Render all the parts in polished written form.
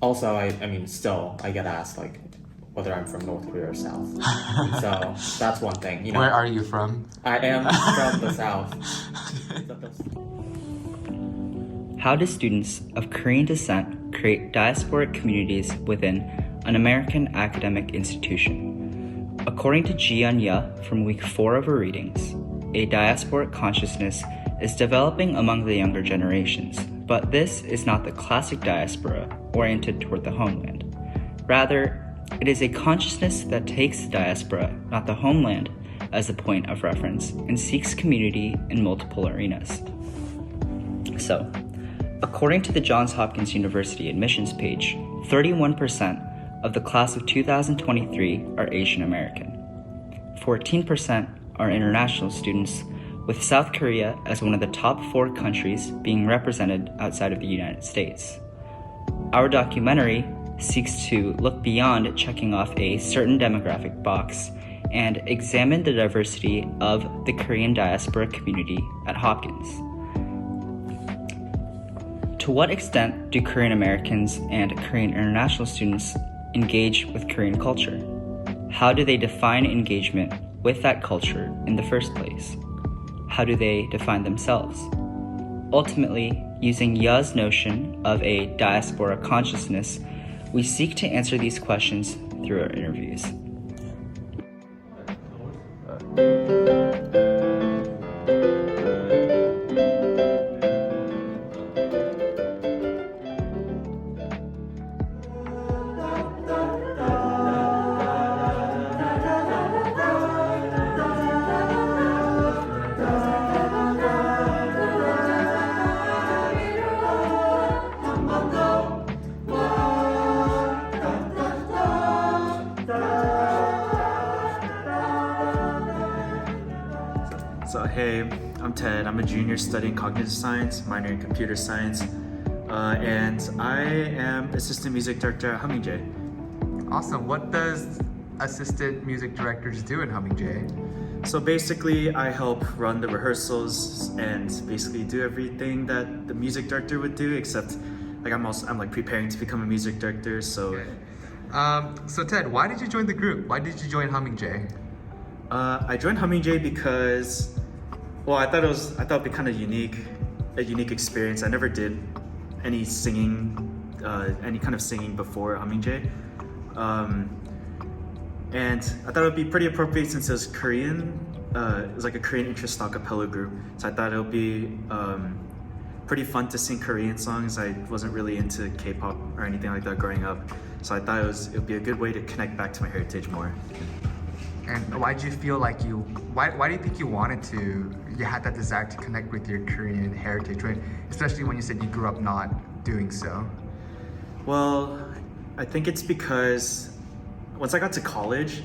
Also, I mean, still, I get asked like whether I'm from North Korea or South. So that's one thing, Where are you from? I am from the South. How do students of Korean descent create diasporic communities within an American academic institution? According to Ji-yeon Ye from week 4 of her readings, a diasporic consciousness is developing among the younger generations, but this is not the classic diaspora oriented toward the homeland. Rather, it is a consciousness that takes the diaspora, not the homeland, as a point of reference and seeks community in multiple arenas. So, according to the Johns Hopkins University admissions page, 31% of the class of 2023 are Asian American. 14% are international students, with South Korea as one of the top 4 countries being represented outside of the United States. Our documentary seeks to look beyond checking off a certain demographic box and examine the diversity of the Korean diaspora community at Hopkins. To what extent do Korean Americans and Korean international students engage with Korean culture? How do they define engagement with that culture in the first place? How do they define themselves? Ultimately, using Ye's notion of a diaspora consciousness, we seek to answer these questions through our interviews. So hey, I'm Ted. I'm a junior studying cognitive science, minor in computer science, and I am assistant music director at Humming Jay. Awesome. What does assistant music directors do in Humming Jay? So basically, I help run the rehearsals and basically do everything that the music director would do, except like I'm like preparing to become a music director. So, So Ted, why did you join the group? Why did you join Humming Jay? I joined Humming Jay because, well, I thought it'd be kind of a unique experience. I never did any singing, any kind of singing before Humming Jay, and I thought it would be pretty appropriate since it was Korean. It was like a Korean interest a cappella group, so I thought it would be pretty fun to sing Korean songs. I wasn't really into K-pop or anything like that growing up, so I thought it would be a good way to connect back to my heritage more. And why did you feel like why do you think you had that desire to connect with your Korean heritage, right? Especially when you said you grew up not doing so? Well, I think it's because once I got to college,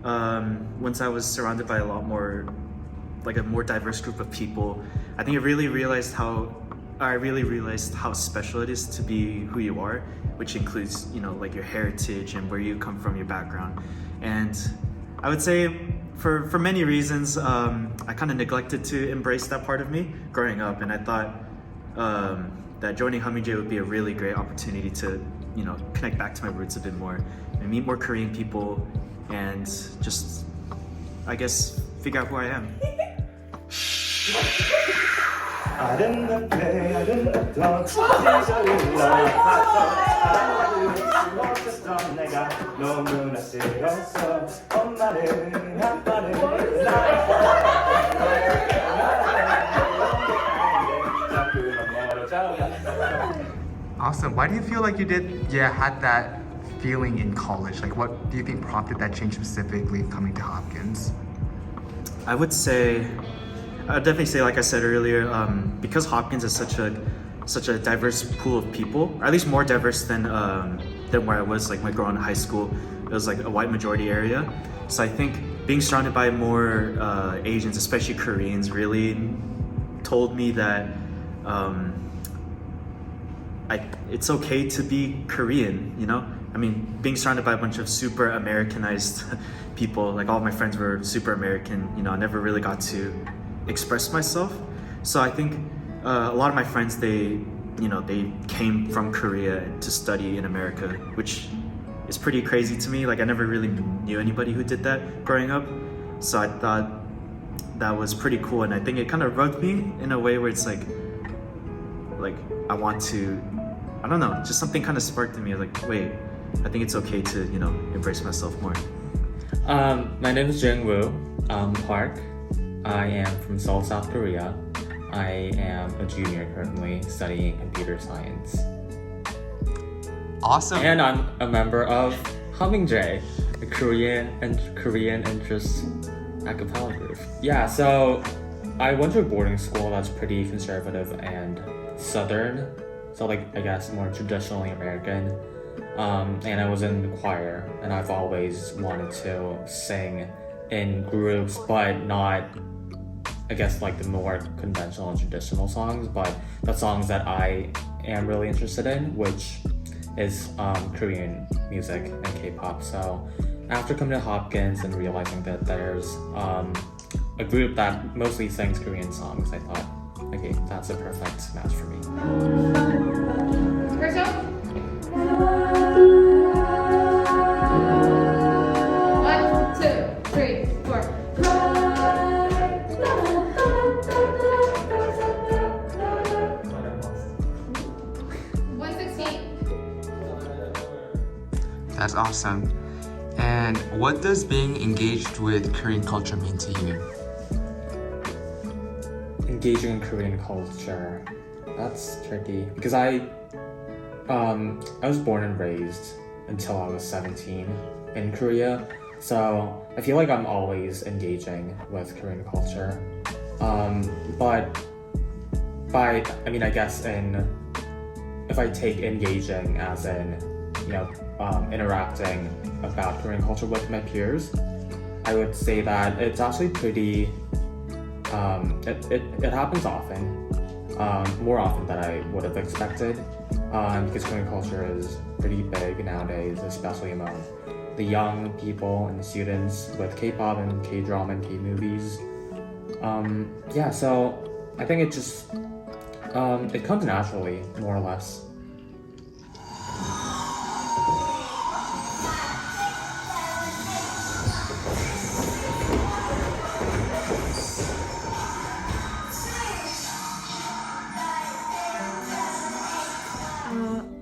once I was surrounded by a more diverse group of people, I think I really realized how special it is to be who you are, which includes, like your heritage and where you come from, your background. And I would say for many reasons, I kind of neglected to embrace that part of me growing up, and I thought that joining Humming Jay would be a really great opportunity to, connect back to my roots a bit more and meet more Korean people and just, I guess, figure out who I am. Awesome. Why do you feel like you had that feeling in college? Like, what do you think prompted that change specifically coming to Hopkins? I'd definitely say, like I said earlier, because Hopkins is such a diverse pool of people, or at least more diverse than where I was, like when growing up in high school. It was like a white majority area. So I think being surrounded by more Asians, especially Koreans, really told me that it's okay to be Korean, I mean, being surrounded by a bunch of super Americanized people, like all of my friends were super American, I never really got to express myself. So I think a lot of my friends, they they came from Korea to study in America, which is pretty crazy to me. Like, I never really knew anybody who did that growing up, so I thought that was pretty cool, and I think it kind of rubbed me in a way where it's like I want to, I don't know, just something kind of sparked in me. Like, wait, I think it's okay to embrace myself more. My name is Jung Woo Park. I am from Seoul, South Korea. I am a junior currently studying computer science. Awesome. And I'm a member of Humming Jay, a Korean interest a cappella group. Yeah, so I went to a boarding school that's pretty conservative and southern, so I guess more traditionally American. And I was in the choir, and I've always wanted to sing in groups, but not, I guess, the more conventional and traditional songs, but the songs that I am really interested in, which is Korean music and K-pop. So after coming to Hopkins and realizing that there's a group that mostly sings Korean songs, I thought, okay, that's a perfect match for me. First up. 1, 2, 3, 4. That's awesome. And what does being engaged with Korean culture mean to you? Engaging in Korean culture, that's tricky because I was born and raised until I was 17 in Korea, so I feel like I'm always engaging with Korean culture. I guess if I take engaging as in interacting about Korean culture with my peers, I would say that it's actually pretty. It happens often, more often than I would have expected, because Korean culture is pretty big nowadays, especially among the young people and the students with K-pop and K-drama and K-movies. So I think it just it comes naturally, more or less.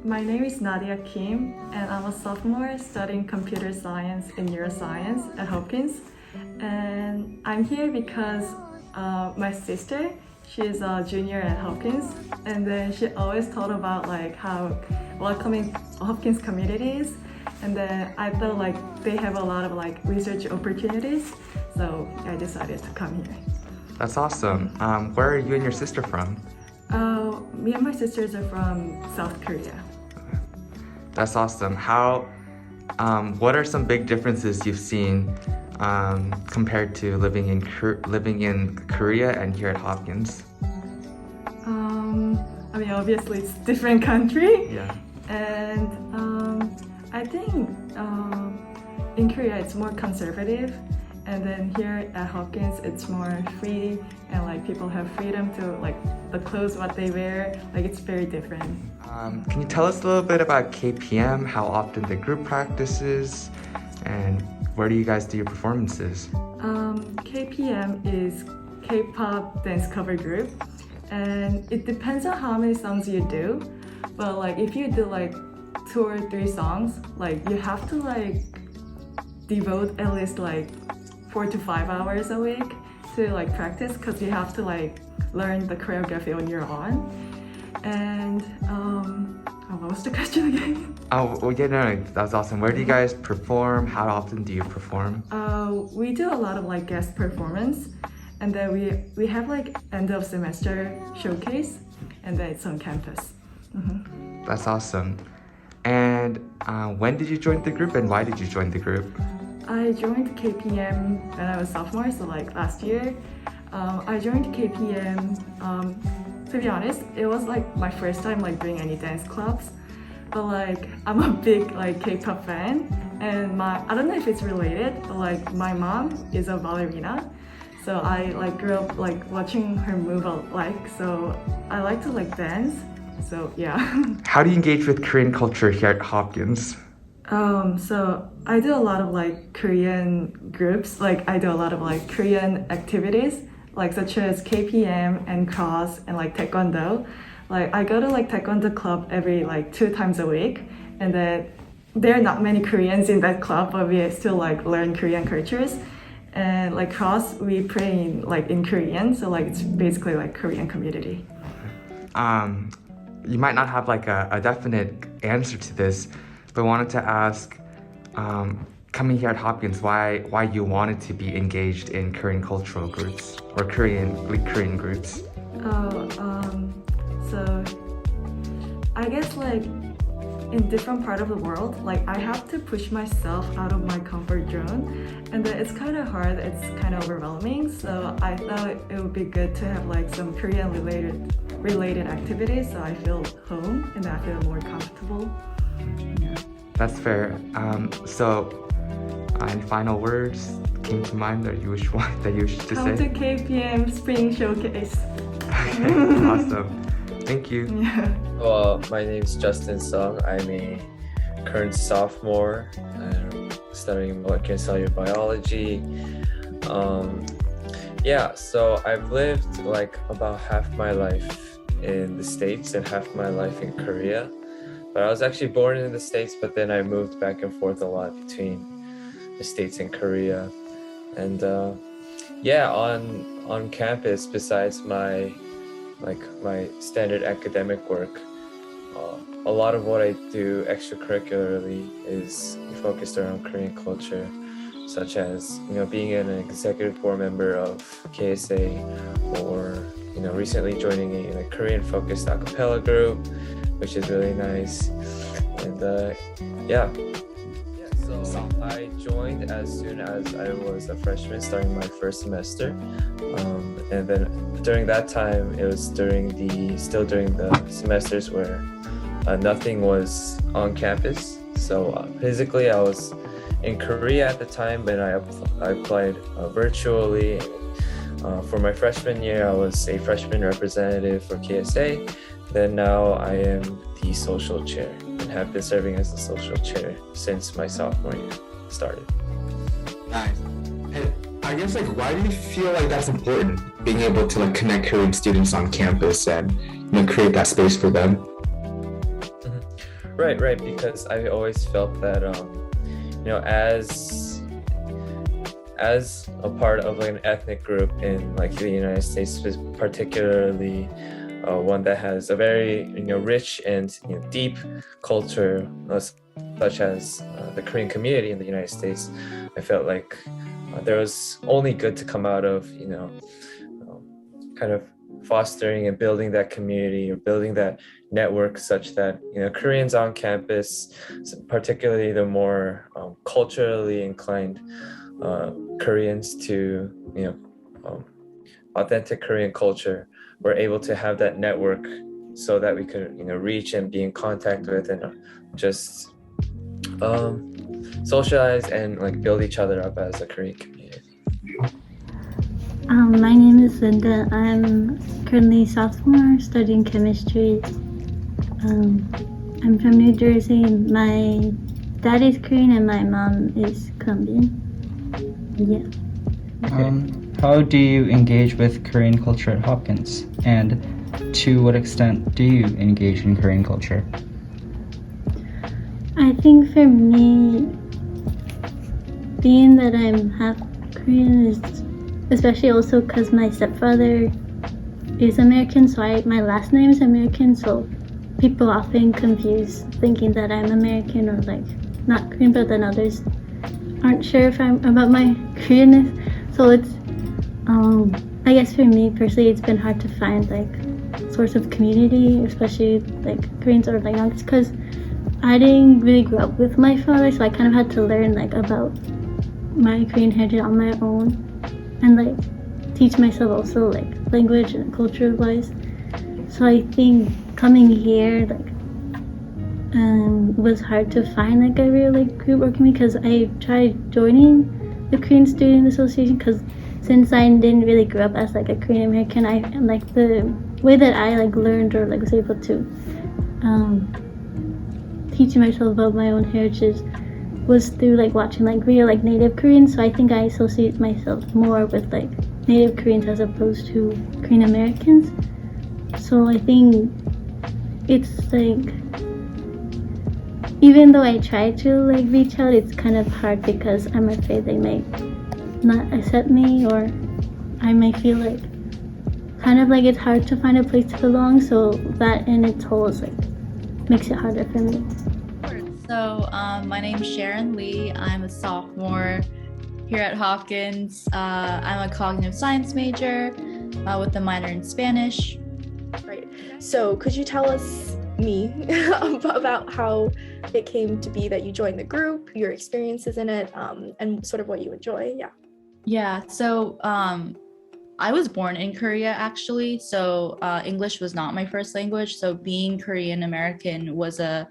My name is Nadia Kim, and I'm a sophomore studying computer science and neuroscience at Hopkins. And I'm here because my sister, she's a junior at Hopkins, and then she always thought about how welcoming Hopkins community is. And then I thought they have a lot of research opportunities, so I decided to come here. That's awesome. Where are you and your sister from? Me and my sisters are from South Korea. That's awesome. What are some big differences you've seen compared to living in Korea and here at Hopkins? Obviously it's different country. Yeah. And I think in Korea it's more conservative, and then here at Hopkins it's more free, and people have freedom to the clothes what they wear. It's very different. Can you tell us a little bit about KPM, how often the group practices, and where do you guys do your performances? KPM is K-pop dance cover group, and it depends on how many songs you do. But if you do 2 or 3 songs, you have to devote at least 4 to 5 hours a week to practice, because you have to learn the choreography on your own. And what was the question again? That's awesome. Where do you guys perform? How often do you perform? We do a lot of guest performance, and then we have end of semester showcase, and then it's on campus. Mm-hmm. That's awesome. And when did you join the group, and why did you join the group? I joined KPM when I was sophomore, so last year. I joined KPM. To be honest, it was my first time doing any dance clubs, but I'm a big K-pop fan, and I don't know if it's related, but my mom is a ballerina, so I grew up watching her move so I like to dance, So yeah. How do you engage with Korean culture here at Hopkins? So I do a lot of like Korean groups, like I do a lot of like Korean activities, like such as KPM and cross and like taekwondo. Like I go to like taekwondo club every like 2 times a week, and then there are not many Koreans in that club, but we still like learn Korean cultures. And like cross, we pray in like in Korean, so like it's basically like Korean community. You might not have like a definite answer to this, but wanted to ask, coming here at Hopkins, why you wanted to be engaged in Korean cultural groups or Korean groups? So I guess like in different part of the world, like I have to push myself out of my comfort zone, and then it's kind of hard, it's kind of overwhelming. So I thought it would be good to have like some Korean related activities, so I feel home and I feel more comfortable. Yeah. That's fair. So any final words came to mind that you wish to Come say? to KPM Spring Showcase. Awesome. Thank you. Yeah. Well, my name is Justin Sung. I'm a current sophomore studying molecular and cellular biology. So I've lived like about half my life in the States and half my life in Korea. But I was actually born in the States, but then I moved back and forth a lot between the States and Korea. And on campus, besides my standard academic work, a lot of what I do extracurricularly is focused around Korean culture, such as being an executive board member of KSA, or recently joining a Korean focused a cappella group, which is really nice. And so I joined as soon as I was a freshman, starting my first semester, and then during that time it was during the semesters where nothing was on campus. So physically I was in Korea at the time, but I applied virtually. For my freshman year, I was a freshman representative for KSA. Then now I am the social chair and have been serving as the social chair since my sophomore year started. Nice. And I guess why do you feel like that's important, being able to connect Korean students on campus and create that space for them? Right, because I always felt that as a part of an ethnic group in the United States, particularly one that has a very rich and deep culture, such as the Korean community in the United States, I felt like there was only good to come out of kind of fostering and building that community or building that network, such that Koreans on campus, particularly the more culturally inclined Koreans to authentic Korean culture, were able to have that network so that we could reach and be in contact with and just socialize and build each other up as a Korean community. My name is Linda. I'm currently sophomore studying chemistry. I'm from New Jersey. My dad is Korean and my mom is Colombian. Yeah. How do you engage with Korean culture at Hopkins? And to what extent do you engage in Korean culture? I think for me, being that I'm half Korean is especially also because my stepfather is American, so my last name is American, so people often confuse thinking that I'm American or not Korean, but then others aren't sure if I'm about my Koreanness. So it's I guess for me personally, it's been hard to find source of community, especially Koreans or youngsters, because I didn't really grow up with my father, so I kind of had to learn about my Korean heritage on my own, and teach myself also language and culture wise. So I think coming here was hard to find a real group or community, because I tried joining the Korean Student Association, because since I didn't really grow up as a Korean American, I the way that I like learned or like was able to teach myself about my own heritage was through like watching like real like Native Koreans. So I think I associate myself more with like Native Koreans as opposed to Korean Americans. So I think it's like, even though I try to like reach out, it's kind of hard because I'm afraid they may not accept me, or I may feel like kind of like it's hard to find a place to belong. So that in its whole is like makes it harder for me. So my name's Sharon Lee. I'm a sophomore here at Hopkins. I'm a cognitive science major with a minor in Spanish. Right. So could you tell us, about how it came to be that you joined the group, your experiences in it, and sort of what you enjoy? Yeah. So I was born in Korea, actually. So English was not my first language. So being Korean American was a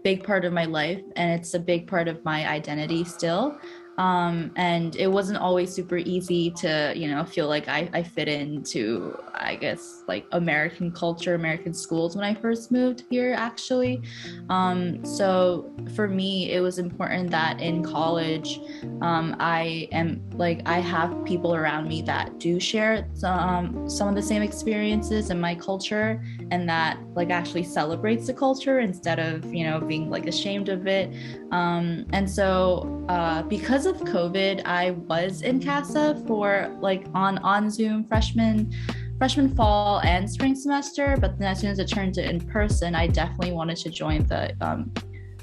big part of my life, and it's a big part of my identity still. And it wasn't always super easy to, feel like I fit into, I guess, like American culture, American schools when I first moved here, actually. So for me, it was important that in college, I have people around me that do share some of the same experiences in my culture, and that like actually celebrates the culture instead of, being like ashamed of it. And so because of COVID, I was in CASA for like on Zoom freshman, fall, and spring semester. But then as soon as it turned to in person, I definitely wanted to join the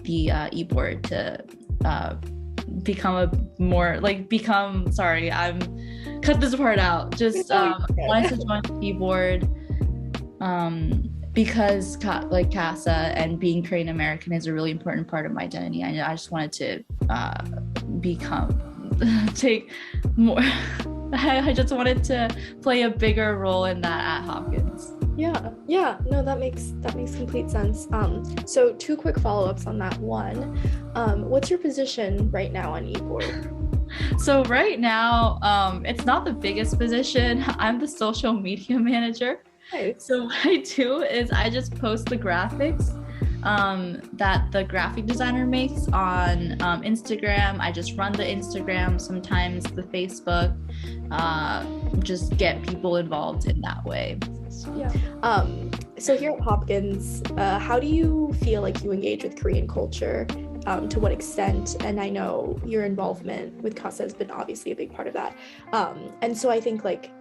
e-board to cut this part out. Just wanted to join the e-board because like CASA and being Korean American is a really important part of my identity. I just wanted to take more. I just wanted to play a bigger role in that at Hopkins. Yeah. No, that makes complete sense. So 2 quick follow-ups on that. One, what's your position right now on e-board? So right now, it's not the biggest position. I'm the social media manager. Nice. So what I do is I just post the graphics that the graphic designer makes on Instagram. I just run the Instagram, sometimes the Facebook, just get people involved in that way. Yeah. So here at Hopkins, how do you feel like you engage with Korean culture? To what extent? And I know your involvement with CASA has been obviously a big part of that. And so I think like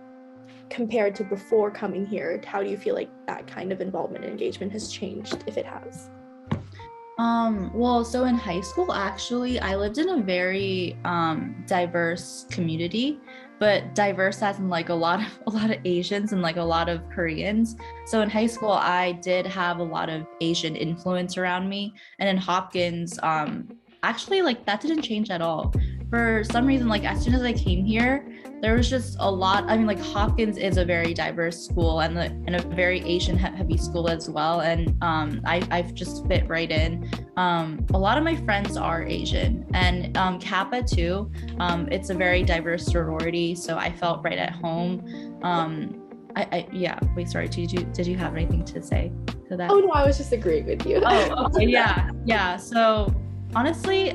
compared to before coming here, how do you feel like that kind of involvement and engagement has changed, if it has? Well, so in high school, actually, I lived in a very diverse community, but diverse as in like a lot of Asians and like a lot of Koreans. So in high school, I did have a lot of Asian influence around me, and in Hopkins, actually, like that didn't change at all. For some reason, like as soon as I came here, there was just a lot. I mean, like Hopkins is a very diverse school and a very Asian heavy school as well. And I've just fit right in. A lot of my friends are Asian, and Kappa too. It's a very diverse sorority, so I felt right at home. Wait, sorry. Did you have anything to say to that? Oh no, I was just agreeing with you. Oh, okay, yeah. So honestly,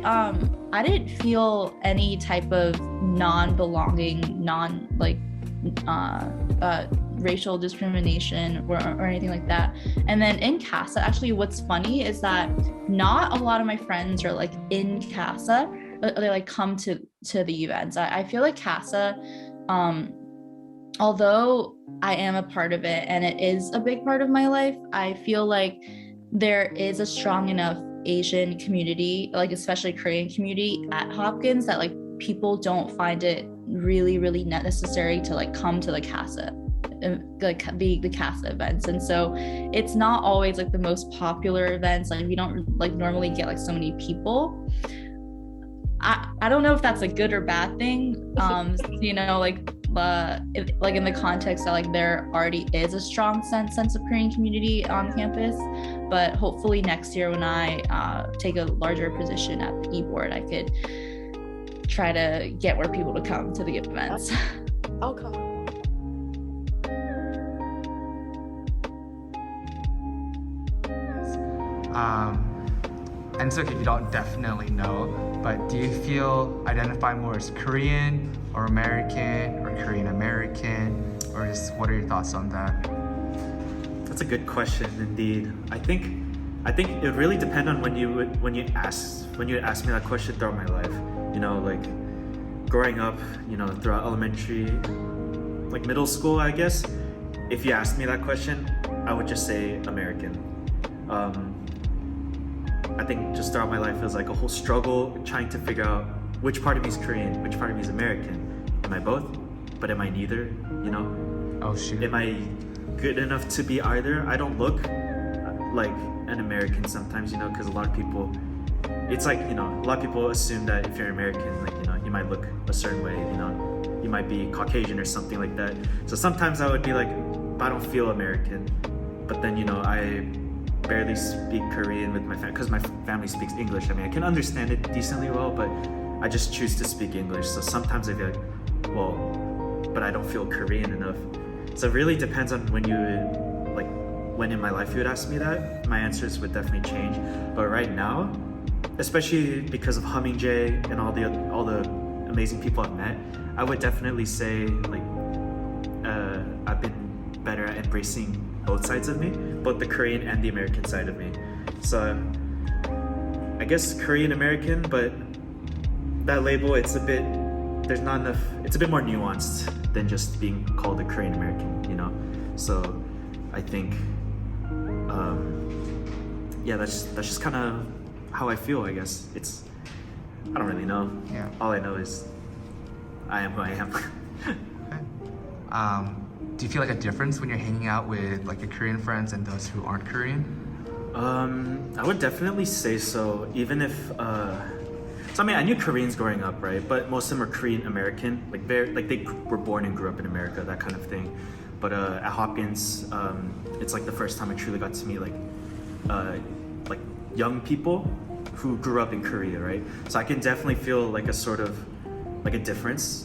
I didn't feel any type of non-belonging, racial discrimination or anything like that. And then in CASA, actually what's funny is that not a lot of my friends are like in CASA, but they like come to the events. I feel like CASA, although I am a part of it and it is a big part of my life, I feel like there is a strong enough Asian community, like especially Korean community at Hopkins, that like people don't find it really, really necessary to like come to the CASA, like the CASA events. And so it's not always like the most popular events. Like we don't like normally get like so many people. I don't know if that's a good or bad thing. Like in the context that like there already is a strong sense of Korean community on campus, but hopefully next year when I take a larger position at the e-board, I could try to get more people to come to the events. I'll come. And it's okay if you don't definitely know, but do you feel identify more as Korean or American or Korean American, or just what are your thoughts on that? That's a good question indeed. I think it really depends on when you ask me that question throughout my life. You know, like growing up, you know, throughout elementary, like middle school, I guess. If you asked me that question, I would just say American. I think just throughout my life it was like a whole struggle trying to figure out which part of me is Korean, which part of me is American. Am I both? But am I neither? You know? Oh shoot. Am I good enough to be either? I don't look like an American sometimes, you know, because a lot of people, it's like, you know, a lot of people assume that if you're American, like, you know, you might look a certain way, you know, you might be Caucasian or something like that. So sometimes I would be like, I don't feel American, but then, you know, I barely speak Korean with my family because my family speaks English. I mean, I can understand it decently well, but I just choose to speak English. So sometimes I feel like, well, but I don't feel Korean enough. So it really depends on when in my life you would ask me that. My answers would definitely change. But right now, especially because of Humming Jay and all the amazing people I've met, I would definitely say like I've been better at embracing both sides of me, both the Korean and the American side of me. So I guess Korean American, but that label, it's a bit more nuanced than just being called a Korean American, you know? So I think that's just kind of how I feel, I guess. I don't really know. Yeah. All I know is I am who I am. Okay. Do you feel like a difference when you're hanging out with like your Korean friends and those who aren't Korean? I would definitely say so. Even if, so I mean, I knew Koreans growing up, right? But most of them are Korean American, like they were born and grew up in America, that kind of thing. But at Hopkins, it's like the first time I truly got to meet like young people who grew up in Korea, right? So I can definitely feel like a sort of like a difference.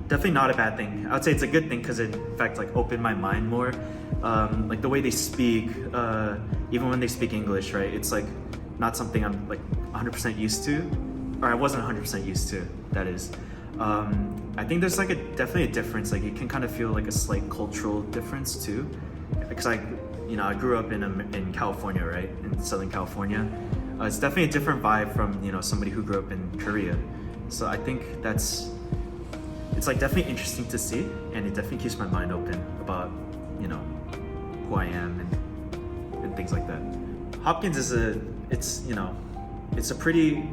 Definitely not a bad thing. I would say it's a good thing because it, in fact, like opened my mind more. Like the way they speak, even when they speak English, right? It's like not something I'm like 100% used to, or I wasn't 100% used to. That is. I think there's like definitely a difference. Like you can kind of feel like a slight cultural difference too, because I grew up in California, right? In Southern California. It's definitely a different vibe from, you know, somebody who grew up in Korea. So I think it's like definitely interesting to see, and it definitely keeps my mind open about, you know, who I am and things like that. Hopkins it's a pretty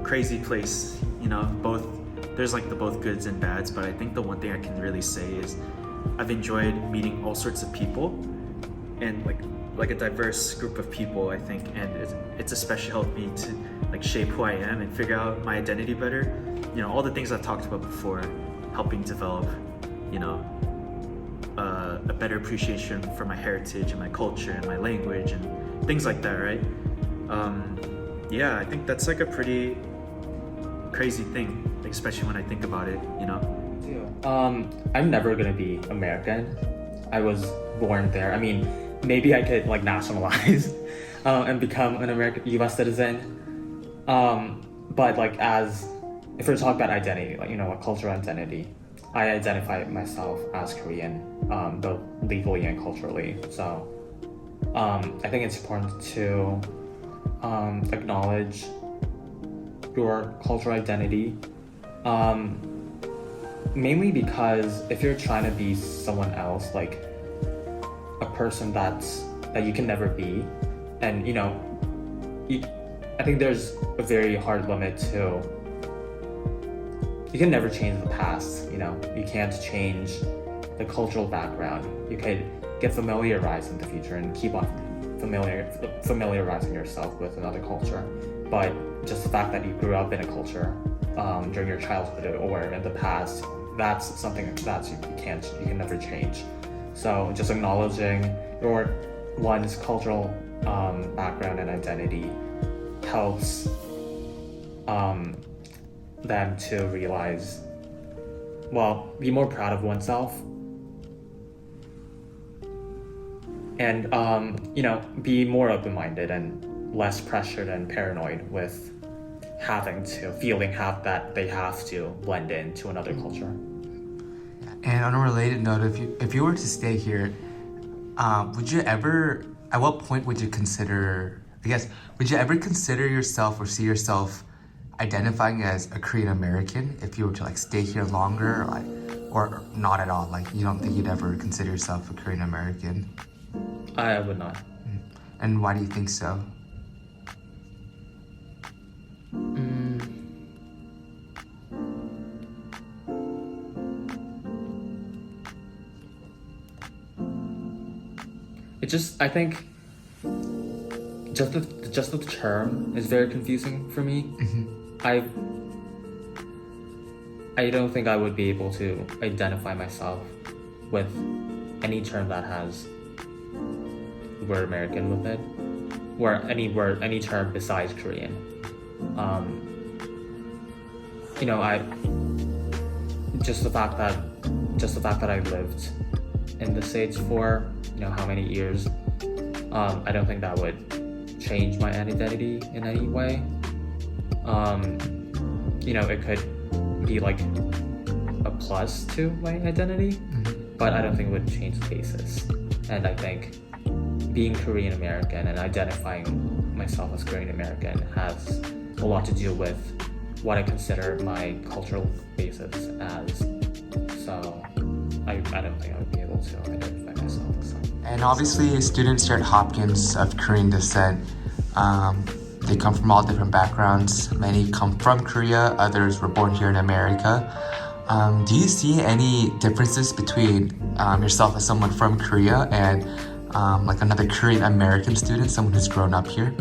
crazy place, you know. There's like the both goods and bads, but I think the one thing I can really say is I've enjoyed meeting all sorts of people and like a diverse group of people, I think, and it's especially helped me to like shape who I am and figure out my identity better. You know, all the things I've talked about before, helping develop, you know, a better appreciation for my heritage and my culture and my language and things like that, right? I think that's like a pretty crazy thing, like, especially when I think about it, you know? I'm never gonna be American. I was born there. I mean, maybe I could like nationalize and become an American US citizen. But like if we're talking about identity, like, you know, a cultural identity, I identify myself as Korean, both legally and culturally. So I think it's important to acknowledge your cultural identity, mainly because if you're trying to be someone else, like a person that you can never be, and you know, I think there's a very hard limit to. You can never change the past, you know. You can't change the cultural background. You could get familiarized in the future and keep on familiarizing yourself with another culture. But just the fact that you grew up in a culture during your childhood or in the past, that's something that you can never change. So just acknowledging one's cultural background and identity helps them to realize, be more proud of oneself and be more open-minded and less pressured and paranoid with that they have to blend into another culture. And on a related note, if you were to stay here, would you ever, at what point would you consider, would you ever consider yourself or see yourself identifying as a Korean American if you were to like stay here longer, or not at all? Like you don't think you'd ever consider yourself a Korean American? I would not. And why do you think so? I think just the term is very confusing for me. I don't think I would be able to identify myself with any term that has word American with it, or any term besides Korean. Just the fact that I lived in the States for how many years, I don't think that would change my identity in any way. It could be like a plus to my identity, but I don't think it would change the basis. And I think being Korean American and identifying myself as Korean American has a lot to do with what I consider my cultural basis as. So I don't think I would be able to identify myself as something. And obviously students here at Hopkins of Korean descent, they come from all different backgrounds. Many come from Korea, others were born here in America. Do you see any differences between yourself as someone from Korea and like another Korean American student, someone who's grown up here?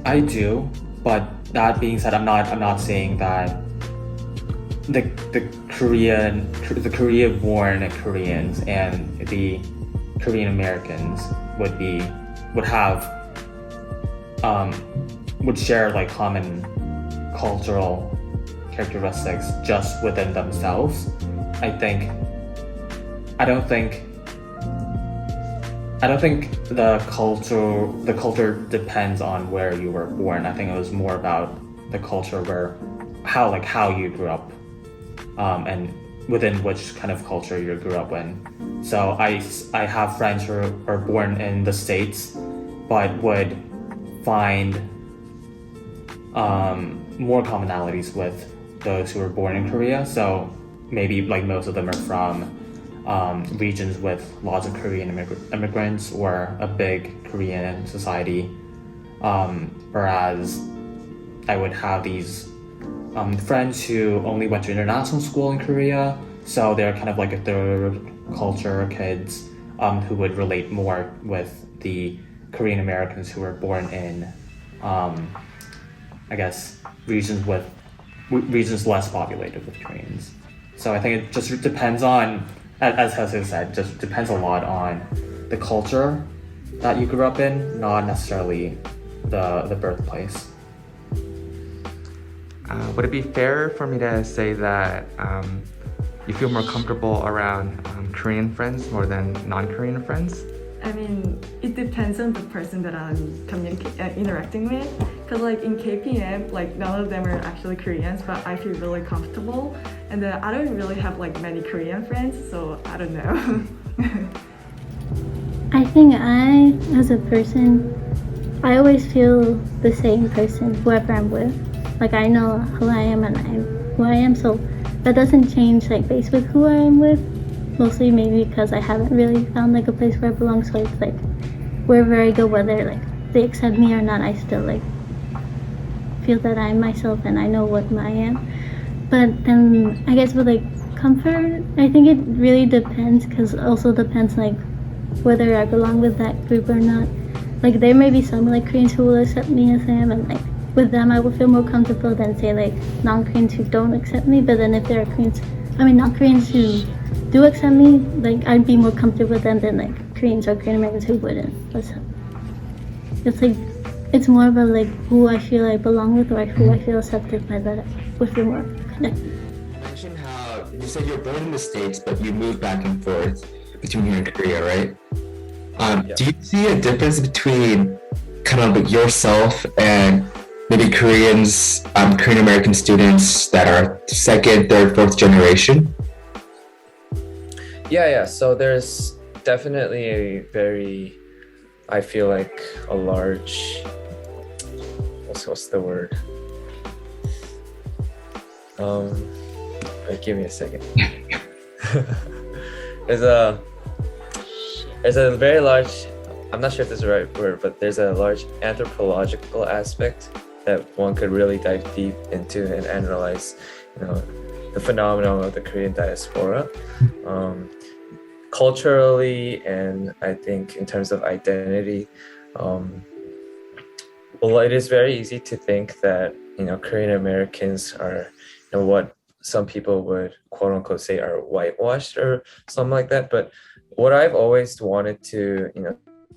I do, but that being said, I'm not saying that the Korea-born Koreans and the Korean Americans would share like common cultural characteristics just within themselves. I don't think the culture depends on where you were born. I think it was more about the culture how you grew up, and within which kind of culture you grew up in. So I have friends who are born in the States, but would find more commonalities with those who were born in Korea. So maybe like most of them are from regions with lots of Korean immigrants or a big Korean society, whereas I would have these friends who only went to international school in Korea, so they're kind of like a third culture kids who would relate more with the Korean Americans who were born in regions less populated with Koreans. So I think it just depends on, as Jose said, just depends a lot on the culture that you grew up in, not necessarily the birthplace. Would it be fair for me to say that you feel more comfortable around Korean friends more than non-Korean friends? I mean, it depends on the person that I'm interacting with. Cause like in KPM, like none of them are actually Koreans, but I feel really comfortable. And then I don't really have like many Korean friends, so I don't know. I think as a person, I always feel the same person, whoever I'm with. Like I know who I am and I'm who I am, so that doesn't change like based with who I am with. Mostly maybe because I haven't really found like a place where I belong, so it's like wherever I go, whether like they accept me or not, I still like feel that I'm myself and I know what I am. But then I guess with like comfort, I think it really depends, because also depends like whether I belong with that group or not. Like there may be some like Koreans who will accept me as I am, and like with them I will feel more comfortable than say like non-Koreans who don't accept me. But then if there are not Koreans who do accept me, like I'd be more comfortable with them than like Koreans or Korean Americans who wouldn't. It's like it's more about like who I feel I belong with or who I feel accepted by, that I would feel more connected. You mentioned how you said you're born in the States, but you moved back and forth between here and Korea, right? Yeah. Do you see a difference between kind of like yourself and maybe Koreans, Korean American students that are second, third, fourth generation? Yeah. So there's definitely I feel like a large, what's the word? Wait, give me a second. There's a very large, I'm not sure if this is the right word, but there's a large anthropological aspect that one could really dive deep into and analyze, the phenomenon of the Korean diaspora. Culturally, and I think in terms of identity, well, it is very easy to think that, Korean Americans are, what some people would quote unquote say are whitewashed or something like that. But what I've always wanted to,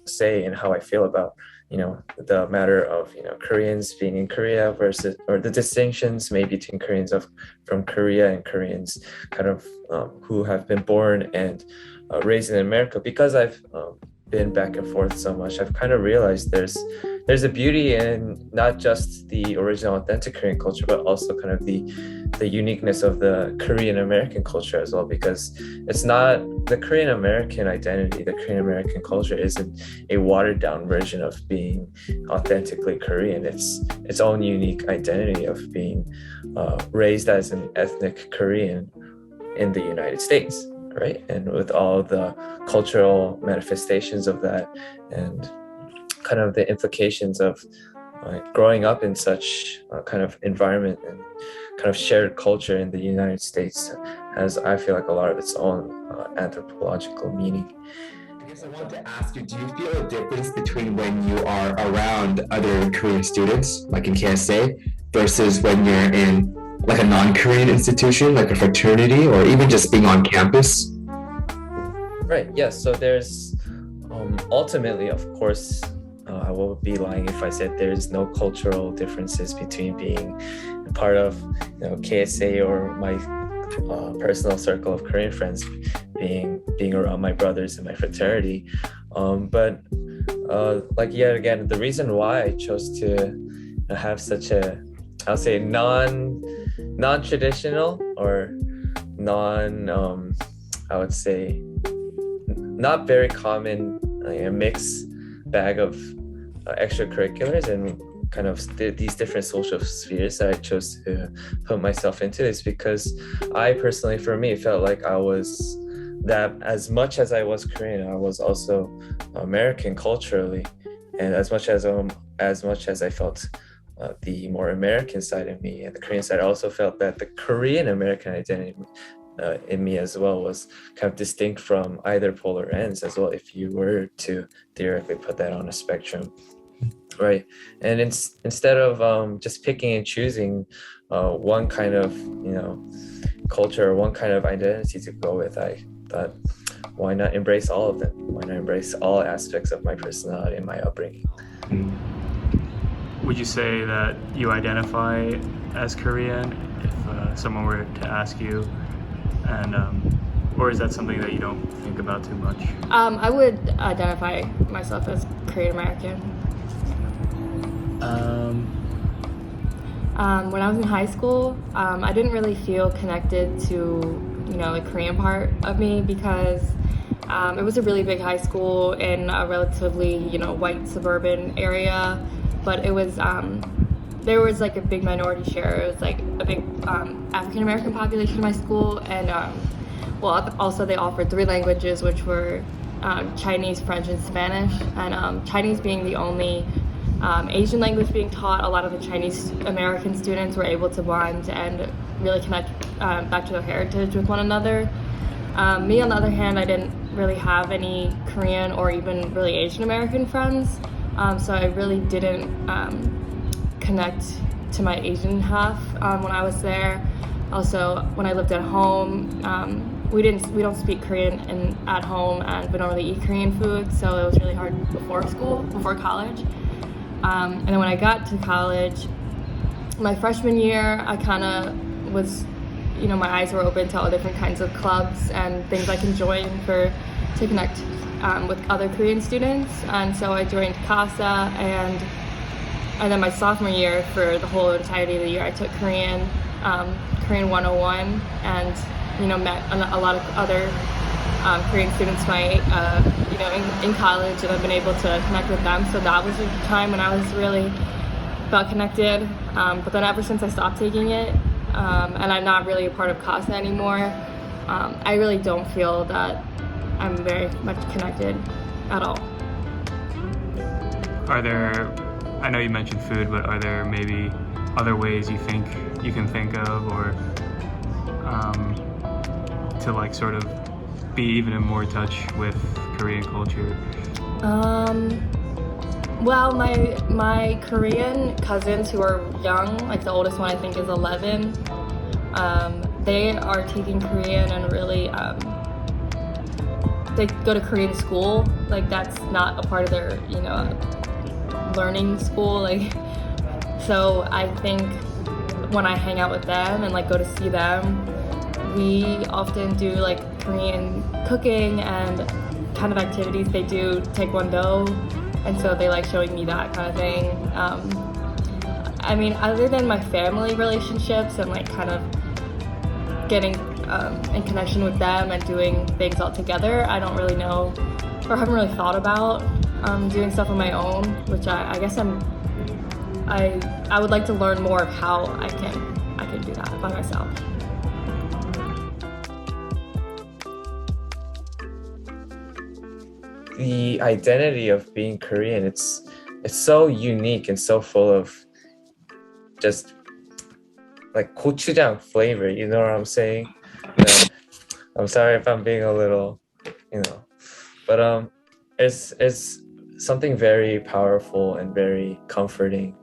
say and how I feel about, the matter of, Koreans being in Korea versus, or the distinctions maybe between Koreans from Korea and Koreans kind of who have been born and raised in America, because I've been back and forth so much, I've kind of realized there's a beauty in not just the original authentic Korean culture, but also kind of the uniqueness of the Korean American culture as well, because it's not the Korean American identity, the Korean American culture isn't a watered down version of being authentically Korean. It's its own unique identity of being raised as an ethnic Korean in the United States, right? And with all the cultural manifestations of that and kind of the implications of growing up in such kind of environment and kind of shared culture in the United States has, I feel like, a lot of its own anthropological meaning. I guess I wanted to ask you, do you feel a difference between when you are around other Korean students, like in KSA, versus when you're in like a non-Korean institution, like a fraternity, or even just being on campus? Right, yes. So there's ultimately, of course, I will be lying if I said there's no cultural differences between being a part of KSA or my personal circle of Korean friends, being around my brothers in my fraternity. But like yet again, the reason why I chose to have such a, I'll say non-traditional or I would say not very common mixed bag of extracurriculars and kind of these different social spheres that I chose to put myself into is because I personally, for me, felt like I was that as much as I was Korean, I was also American culturally, and as much as I felt the more American side of me and the Korean side, I also felt that the Korean American identity in me as well was kind of distinct from either polar ends as well, if you were to theoretically put that on a spectrum, right? And instead of just picking and choosing one kind of culture or one kind of identity to go with, I thought, why not embrace all of them? Why not embrace all aspects of my personality and my upbringing? Would you say that you identify as Korean if someone were to ask you? And or is that something that you don't think about too much? I would identify myself as Korean American. When I was in high school, I didn't really feel connected to the Korean part of me because it was a really big high school in a relatively white suburban area, but it was there was like a big minority share. It was like a big African American population in my school, and also they offered 3 languages, which were Chinese, French, and Spanish. And Chinese being the only Asian language being taught, a lot of the Chinese American students were able to bond and really connect back to their heritage with one another. Me, on the other hand, I didn't really have any Korean or even really Asian American friends, so I really didn't connect to my Asian half when I was there. Also, when I lived at home, we don't speak Korean at home, and we don't really eat Korean food, so it was really hard before college. And then when I got to college, my freshman year, I kind of was my eyes were open to all different kinds of clubs and things I can join to connect with other Korean students. And so I joined CASA, and then my sophomore year, for the whole entirety of the year, I took Korean 101, and met a lot of other Korean students in college, and I've been able to connect with them. So that was a time when I was really felt connected. But then ever since I stopped taking it, and I'm not really a part of CASA anymore, I really don't feel that I'm very much connected at all. I know you mentioned food, but are there maybe other ways you think you can think of, or to like sort of be even in more touch with Korean culture? Well, my Korean cousins who are young, like the oldest one I think is 11, they are taking Korean and really they go to Korean school. Like that's not a part of their learning school. Like, so I think when I hang out with them and like go to see them, we often do like Korean cooking and kind of activities. They do Taekwondo, and so they like showing me that kind of thing. I mean, other than my family relationships and like kind of getting in connection with them and doing things all together, I don't really know, or haven't really thought about doing stuff on my own, which I guess I would like to learn more of how I can do that by myself. The identity of being Korean, it's so unique and so full of just like gochujang flavor, you know what I'm saying? I'm sorry if I'm being a little, but it's something very powerful and very comforting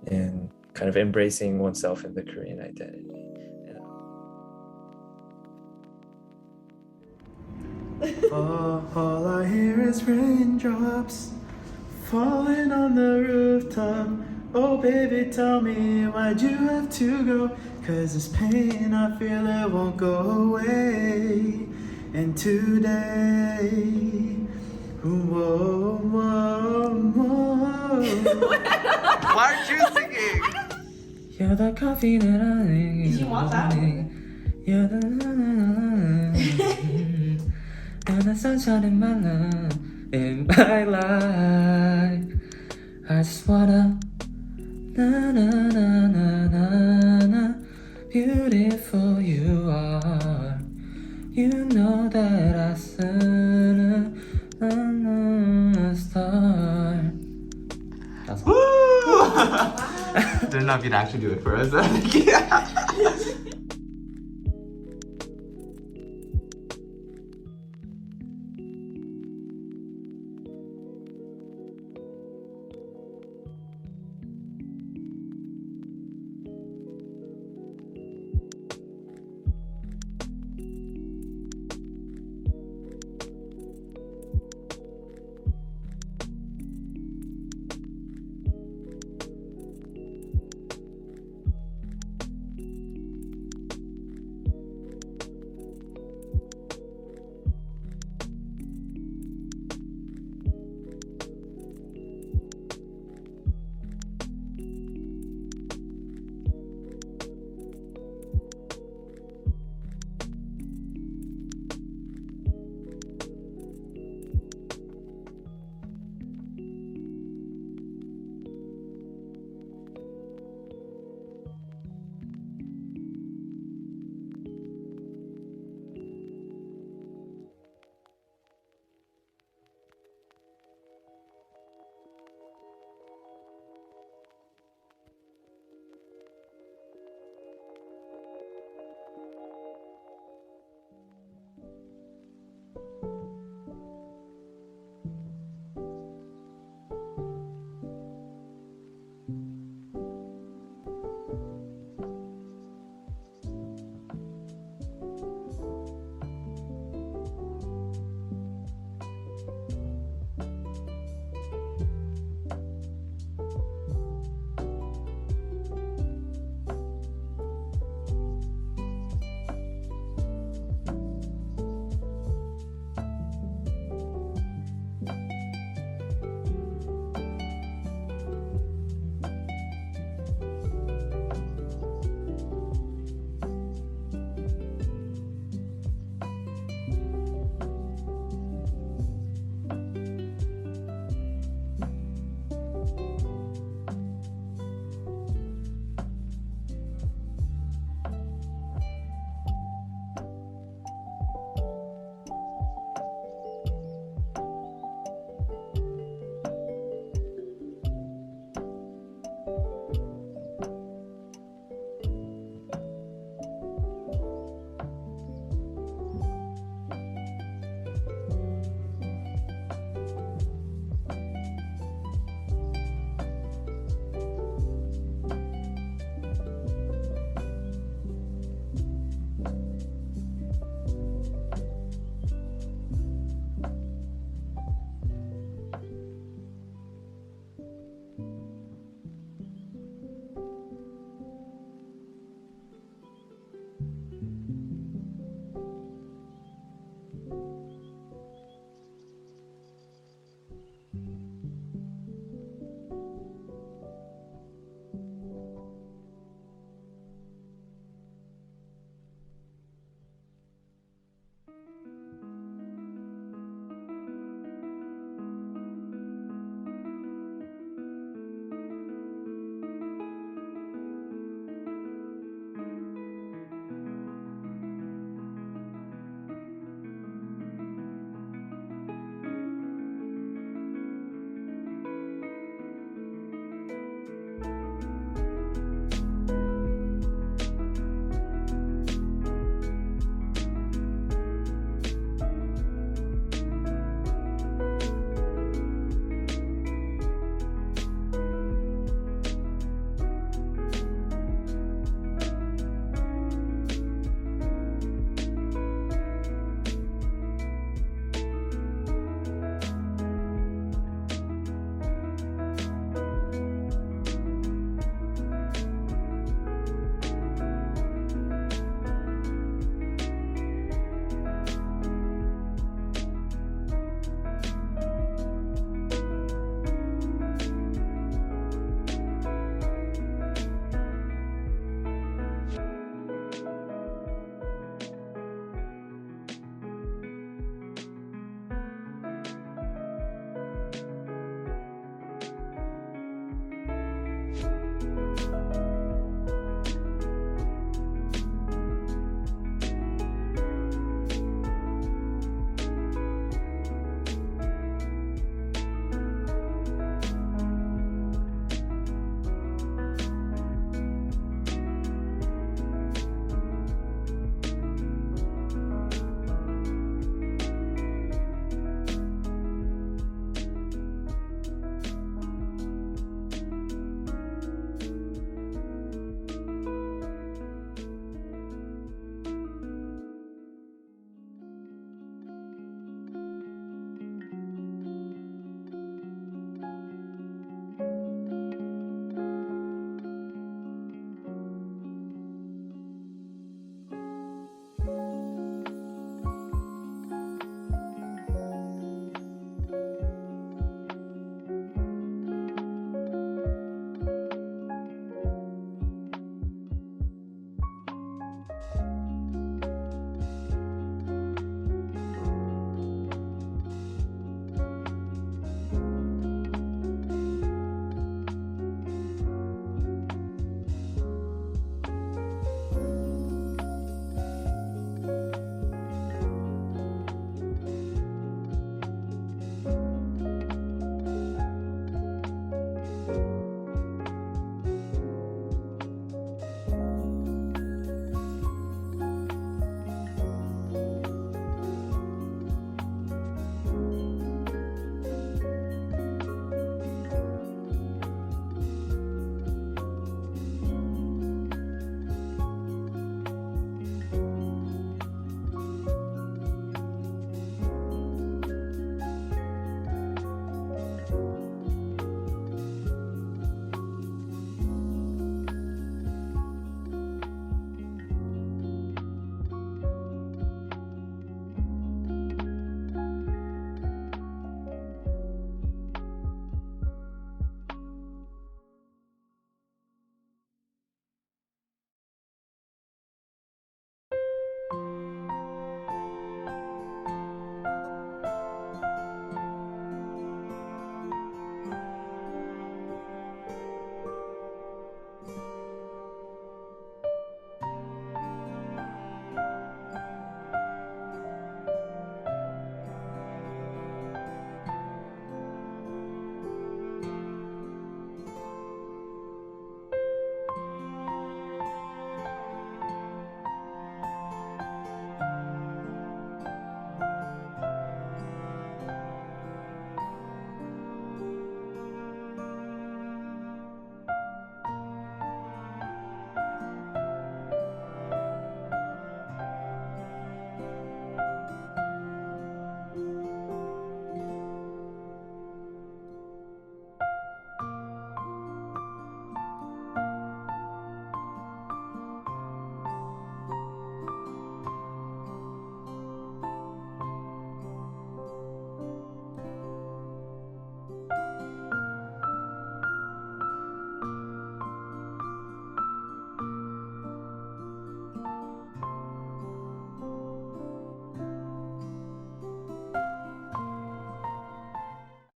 in kind of embracing oneself in the Korean identity. All I hear is raindrops falling on the rooftop. Oh baby, tell me why'd you have to go? 'Cause this pain I feel it won't go away. And today, whoa, whoa, whoa. Why aren't you singing? You're the coffee that I need. Did you want that? You're the you're the sunshine in my life, in my life. I just wanna na na na na na na. Beautiful you are. You know that I said a star. That's all. Didn't know if you'd actually do it for us. Yeah.